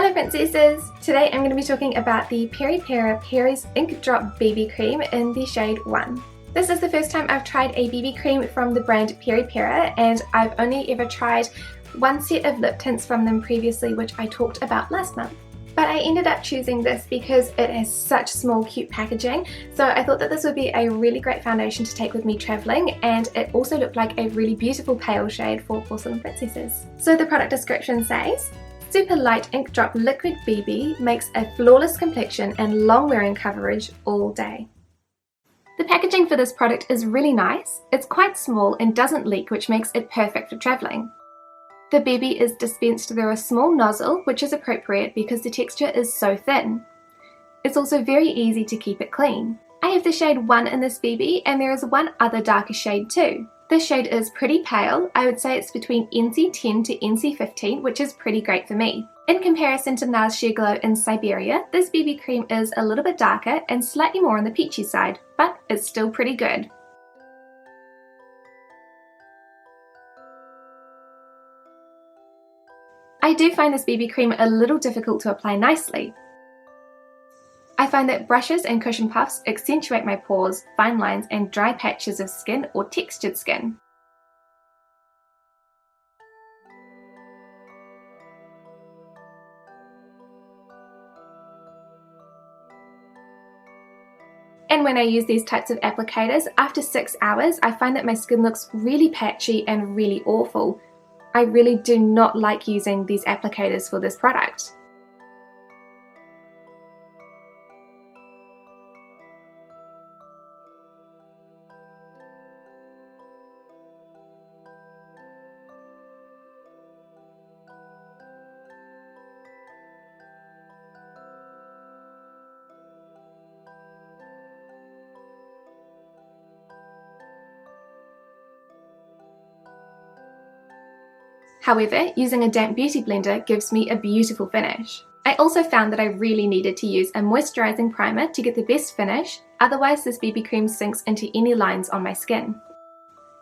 Hello princesses! Today I'm going to be talking about the Peripera Peri's Ink Drop BB Cream in the shade 1. This is the first time I've tried a BB cream from the brand Peripera, and I've only ever tried one set of lip tints from them previously, which I talked about last month. But I ended up choosing this because it has such small cute packaging, so I thought that this would be a really great foundation to take with me travelling, and it also looked like a really beautiful pale shade for Porcelain Princesses. So the product description says, Super light ink drop liquid BB makes a flawless complexion and long wearing coverage all day. The packaging for this product is really nice. It's quite small and doesn't leak, which makes it perfect for travelling. The BB is dispensed through a small nozzle, which is appropriate because the texture is so thin. It's also very easy to keep it clean. I have the shade 1 in this BB, and there is one other darker shade too. This shade is pretty pale. I would say it's between NC10 to NC15, which is pretty great for me. In comparison to NARS Sheer Glow in Siberia, this BB cream is a little bit darker and slightly more on the peachy side, but it's still pretty good. I do find this BB cream a little difficult to apply nicely. I find that brushes and cushion puffs accentuate my pores, fine lines and dry patches of skin or textured skin. And when I use these types of applicators, after 6 hours, I find that my skin looks really patchy and really awful. I really do not like using these applicators for this product. However, using a damp beauty blender gives me a beautiful finish. I also found that I really needed to use a moisturising primer to get the best finish, otherwise this BB cream sinks into any lines on my skin.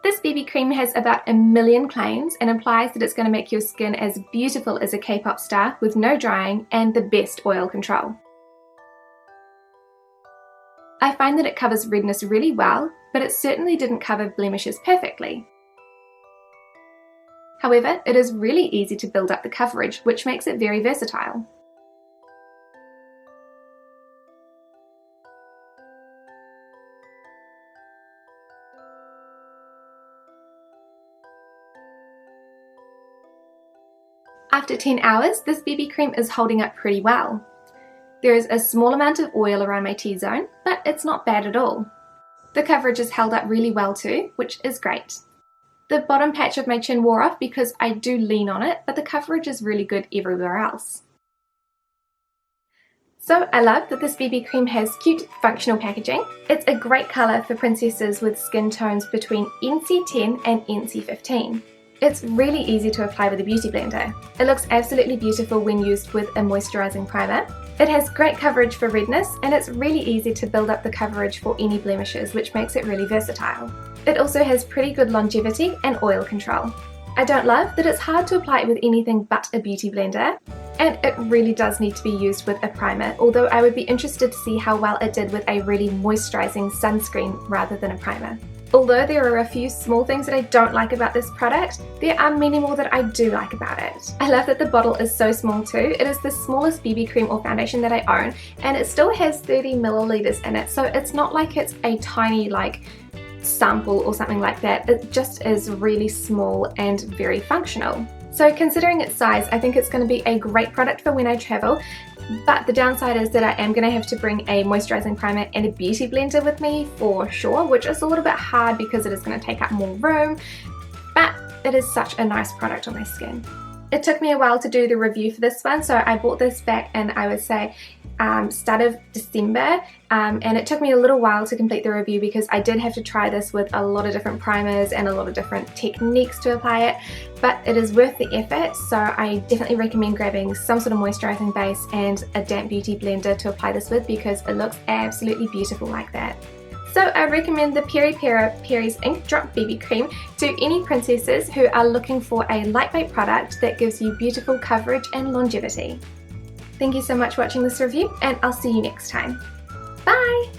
This BB cream has about 1 million claims and implies that it's going to make your skin as beautiful as a K-pop star with no drying and the best oil control. I find that it covers redness really well, but it certainly didn't cover blemishes perfectly. However, it is really easy to build up the coverage, which makes it very versatile. After 10 hours, this BB cream is holding up pretty well. There is a small amount of oil around my T-zone, but it's not bad at all. The coverage is held up really well too, which is great. The bottom patch of my chin wore off because I do lean on it, but the coverage is really good everywhere else. So I love that this BB cream has cute functional packaging. It's a great colour for princesses with skin tones between NC10 and NC15. It's really easy to apply with a beauty blender. It looks absolutely beautiful when used with a moisturising primer. It has great coverage for redness, and it's really easy to build up the coverage for any blemishes, which makes it really versatile. It also has pretty good longevity and oil control. I don't love that it's hard to apply it with anything but a beauty blender, and it really does need to be used with a primer, although I would be interested to see how well it did with a really moisturising sunscreen rather than a primer. Although there are a few small things that I don't like about this product, there are many more that I do like about it. I love that the bottle is so small too. It is the smallest BB cream or foundation that I own, and it still has 30 milliliters in it, so it's not like it's a tiny sample or something like that. It just is really small and very functional. So considering its size, I think it's going to be a great product for when I travel. But the downside is that I am going to have to bring a moisturising primer and a beauty blender with me for sure, which is a little bit hard because it is going to take up more room, but it is such a nice product on my skin. It took me a while to do the review for this one, so I bought this back in, I would say, start of December, and it took me a little while to complete the review because I did have to try this with a lot of different primers and a lot of different techniques to apply it, but it is worth the effort, so I definitely recommend grabbing some sort of moisturising base and a damp beauty blender to apply this with because it looks absolutely beautiful like that. So I recommend the Peripera Peri's Ink Drop BB Cream to any princesses who are looking for a lightweight product that gives you beautiful coverage and longevity. Thank you so much for watching this review, and I'll see you next time. Bye!